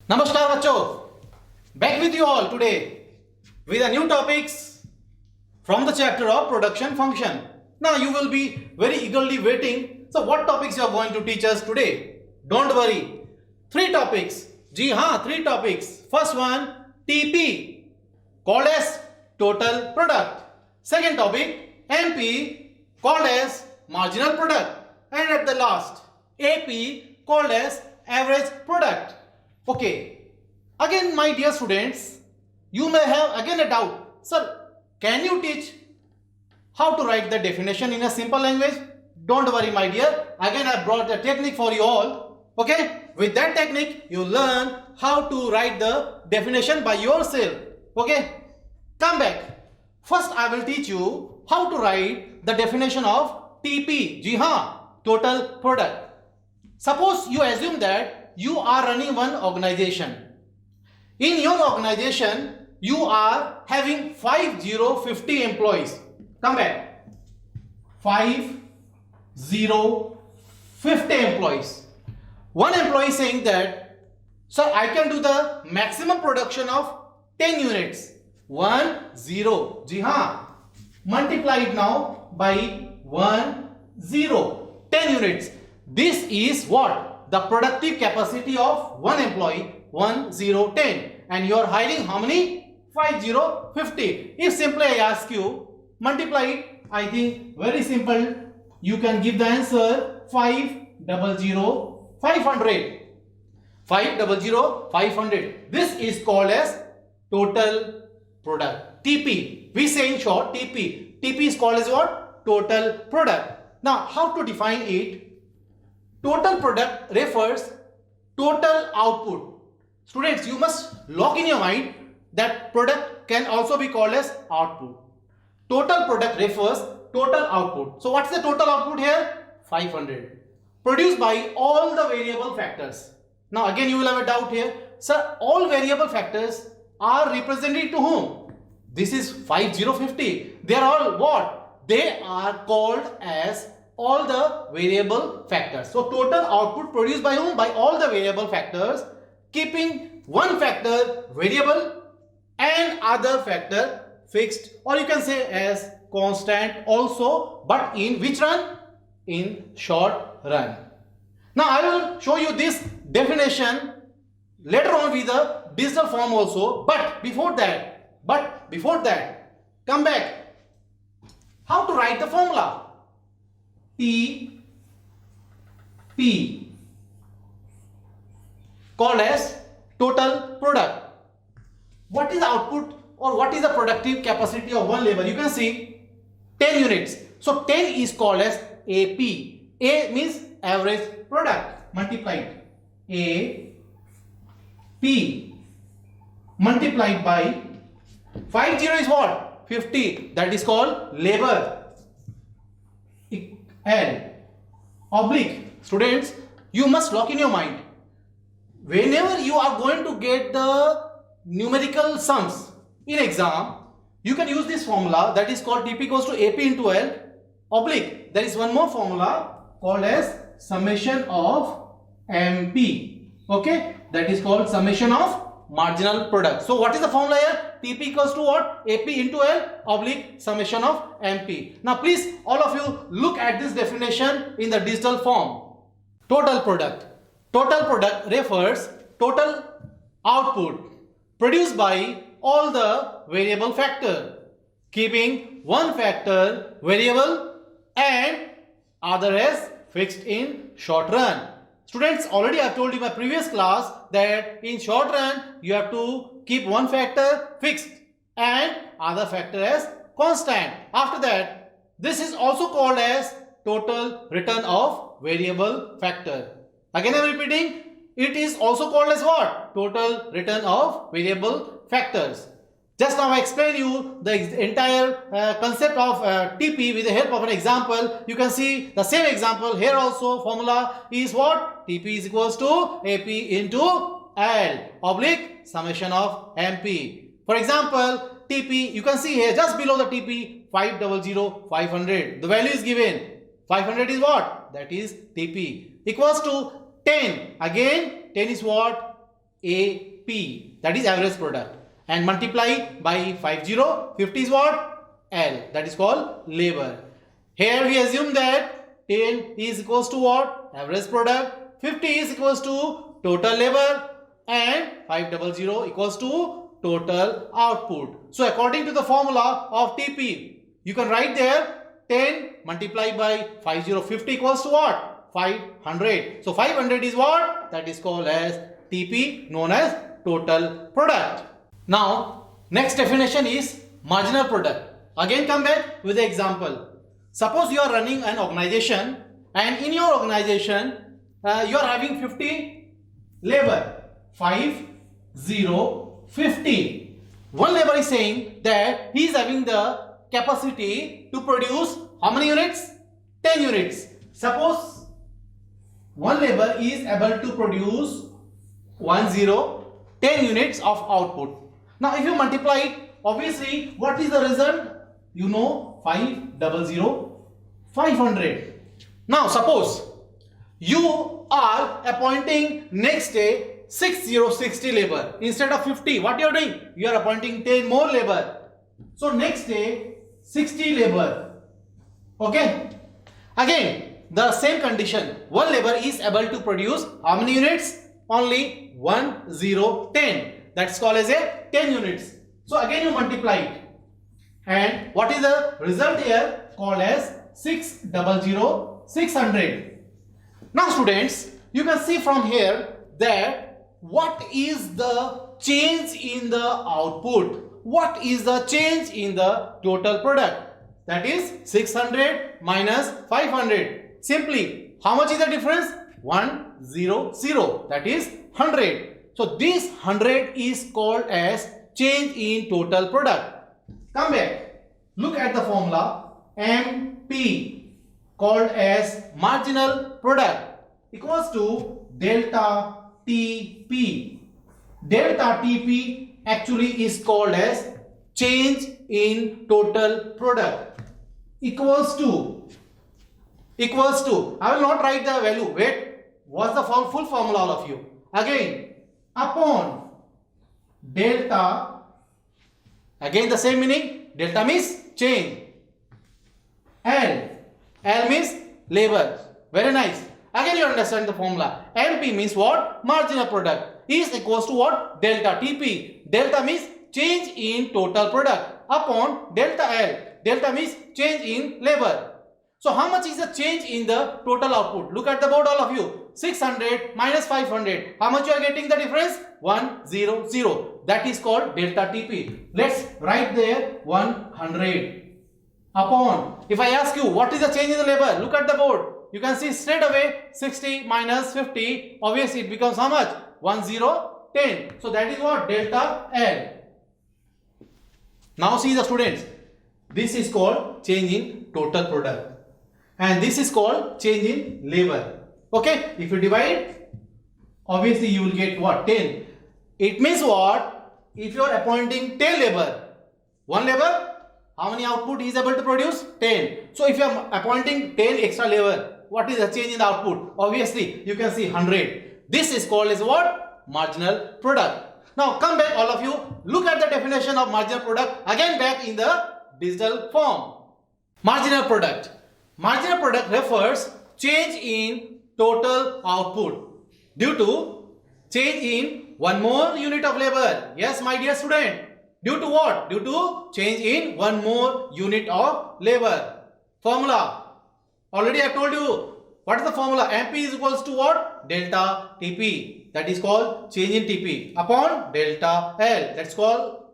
Namaskar बच्चों, back with you all today with a new topics from the chapter of production function. Now you will be very eagerly waiting. So what topics you are going to teach us today? Don't worry. Three topics. जी हाँ, three topics. First one, TP called as total product. Second topic, MP called as marginal product. And at the last, AP called as average product. Okay. Again, my dear students, you may have again a doubt. Sir, can you teach how to write the definition in a simple language? Don't worry, my dear. Again, I brought a technique for you all. Okay. With that technique, you learn how to write the definition by yourself. Okay. Come back. First, I will teach you how to write the definition of TP. जी हाँ, total product. Suppose you assume that you are running one organization. In your organization, you are having 50 employees. Come back. 50 employees. One employee saying that, sir, I can do the maximum production of 10 units. 10. जी हाँ. Multiply it now by 10 units. This is what? The productive capacity of one employee, 1010. And you are hiring how many? 50. If simply I ask you, multiply it, I think very simple. You can give the answer 500. 500. This is called as total product. TP. We say in short TP. TP is called as what? Total product. Now, how to define it? Total product refers total output. Students, you must lock in your mind that product can also be called as output. Total product refers total output. So what's the total output here? 500. Produced by all the variable factors. Now again you will have a doubt here. Sir, all variable factors are represented to whom? This is 50. They are all what? They are called as all the variable factors. So total output produced by whom? By all the variable factors, keeping one factor variable and other factor fixed, or you can say as constant also, but in which run? In short run. Now I will show you this definition later on with the digital form also, but before that, come back. How to write the formula? TP called as total product. What is the output or what is the productive capacity of one labor? You can see 10 units. So 10 is called as AP. A means average product multiplied. AP multiplied by 50 is what? 50. That is called labor. L oblique. Students, you must lock in your mind. Whenever you are going to get the numerical sums in exam, you can use this formula that is called TP equals to AP into L oblique. There is one more formula called as summation of MP. Okay, that is called summation of marginal product. So what is the formula here? TP equals to what? AP into L oblique summation of MP. Now please all of you look at this definition in the digital form. Total product. Total product refers total output produced by all the variable factor, keeping one factor variable and other as fixed in short run. Students, already I told you in my previous class that in short run you have to keep one factor fixed and other factor as constant. After that, this is also called as total return of variable factor. Again I am repeating, it is also called as what? Total return of variable factors. Just now I explained you the entire concept of TP with the help of an example. You can see the same example here also. Formula is what? TP is equals to AP into L oblique summation of MP. For example, TP, you can see here just below the TP 500. The value is given. 500 is what? That is TP equals to 10. Again 10 is what? AP, that is average product, and multiply by 50. 50 is what? L, that is called labor. Here we assume that 10 is equals to what? Average product. 50 is equals to total labor, and 500 equals to total output. So according to the formula of TP, you can write there 10 multiplied by 50 equals to what? 500. So 500 is what? That is called as TP, known as total product. Now next definition is marginal product. Again come back with the example. Suppose you are running an organization, and in your organization you are having 50 labor. 50. One labor is saying that he is having the capacity to produce how many units? 10 units. Suppose one labor is able to produce 10 units of output. Now if you multiply it, obviously what is the result? You know, 500. Now suppose you are appointing next day 60 labor instead of 50. What you are doing? You are appointing 10 more labor. So next day 60 labor. Okay. Again the same condition. One labor is able to produce how many units? Only 10. That's called as a 10 units. So again you multiply it. And what is the result here? Called as 600. Now students, you can see from here that what is the change in the output? What is the change in the total product? That is 600 minus 500. Simply, how much is the difference? 100. That is 100. So this 100 is called as change in total product. Come back. Look at the formula. MP, called as marginal product, equals to delta TP. Delta TP actually is called as change in total product. Equals to. I will not write the value. Wait. What's the full formula, all of you? Again, upon delta. Again the same meaning. Delta means change. L means labor. Very nice. Again you understand the formula. MP means what? Marginal product. Is equals to what? Delta TP. Delta means change in total product upon delta L. Delta means change in labor. So how much is the change in the total output? Look at the board, all of you. 600 minus 500. How much you are getting the difference? 100. That is called delta TP. Let's write there 100 upon. If I ask you what is the change in the labor, look at the board. You can see straight away 60 minus 50. Obviously it becomes how much? 10. So that is what? Delta L. Now see the students. This is called change in total product. And this is called change in labor. Okay. If you divide, obviously you will get what? 10. It means what? If you are appointing 10 labor, one labor, how many output he is able to produce? 10. So if you are appointing 10 extra labor, what is the change in the output? Obviously you can see 100. This is called as what? Marginal product. Now come back, all of you. Look at the definition of marginal product. Again back in the digital form. Marginal product. Marginal product refers change in total output due to change in one more unit of labor. Yes, my dear student. Due to what? Due to change in one more unit of labor. Formula. Already I told you. What is the formula? MP is equals to what? Delta TP. That is called change in TP upon delta L. That's called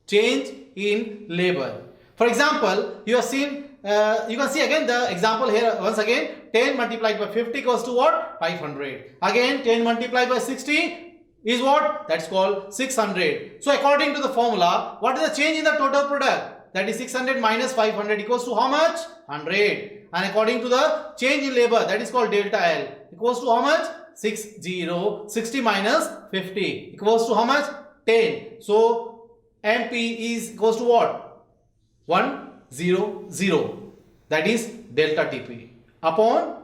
change in labor. For example, you have seen, you can see again the example here once again. 10 multiplied by 50 equals to what? 500. Again 10 multiplied by 60 is what? That's called 600. So according to the formula, what is the change in the total product? That is 600 minus 500 equals to how much? 100. And according to the change in labor, that is called delta L, equals to how much? 60 minus 50 equals to how much? 10. So MP is equals to what? 100. That is delta TP upon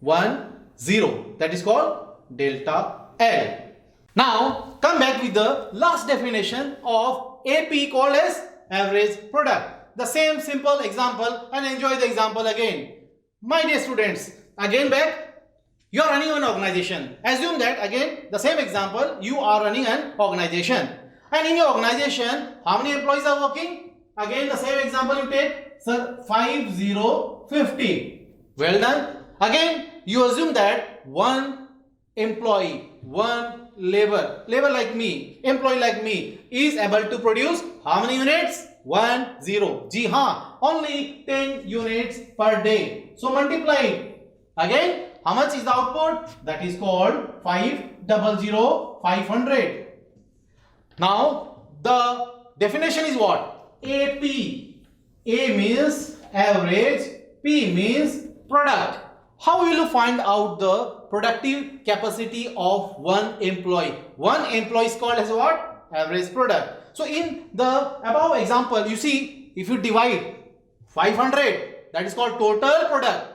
10. That is called delta L. Now come back with the last definition of AP called as average product. The same simple example, and enjoy the example again. My dear students, again back. You are running an organization. Assume that again the same example, you are running an organization. And in your organization, how many employees are working? Again the same example you take. Sir, 50. Well done. Again you assume that one employee, one labor like me, employee like me is able to produce how many units? 10. Ji haan, only 10 units per day. So multiply it. Again, how much is the output? That is called 500. Now the definition is what? AP. A means average, P means product. How will you find out the productive capacity of one employee? One employee is called as what? Average product. So in the above example, you see, if you divide 500, that is called total product.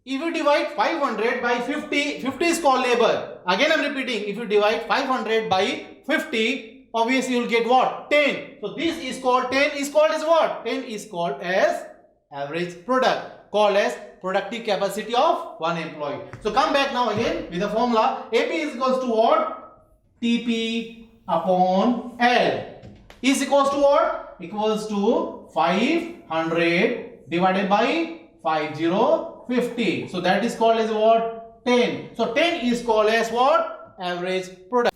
If you divide 500 by 50, 50 is called labor. Again I am repeating, if you divide 500 by 50, obviously you will get what? 10. So this is called 10 is called as what? 10 is called as average product, called as productive capacity of one employee. So come back now again with the formula. AP is equals to what? TP upon L is equals to what? Equals to 500 divided by 50. So that is called as what? 10. So 10 is called as what? Average product.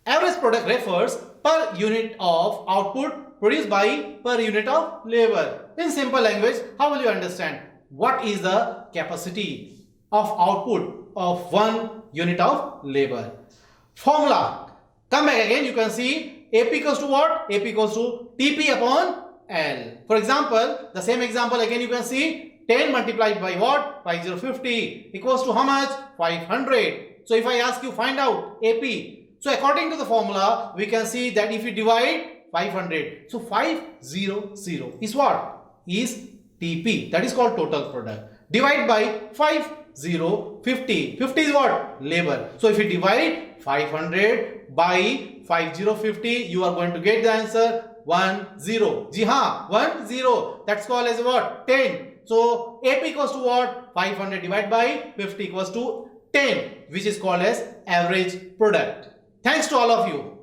Average product refers per unit of output produced by per unit of labor. In simple language, how will you understand? What is the capacity of output of one unit of labor? Formula. Come back again, you can see AP equals to what? AP equals to TP upon L. For example, the same example again you can see 10 multiplied by what? 50 equals to how much? 500. So if I ask you find out AP, so according to the formula we can see that if you divide 500, so 500 is what? Is TP, that is called total product. Divide by 50. 50 is what? Labor. So if you divide 500 by 50, you are going to get the answer 10. Ji haan, 10. That's called as what? 10. So AP equals to what? 500 divided by 50 equals to 10, which is called as average product. Thanks to all of you.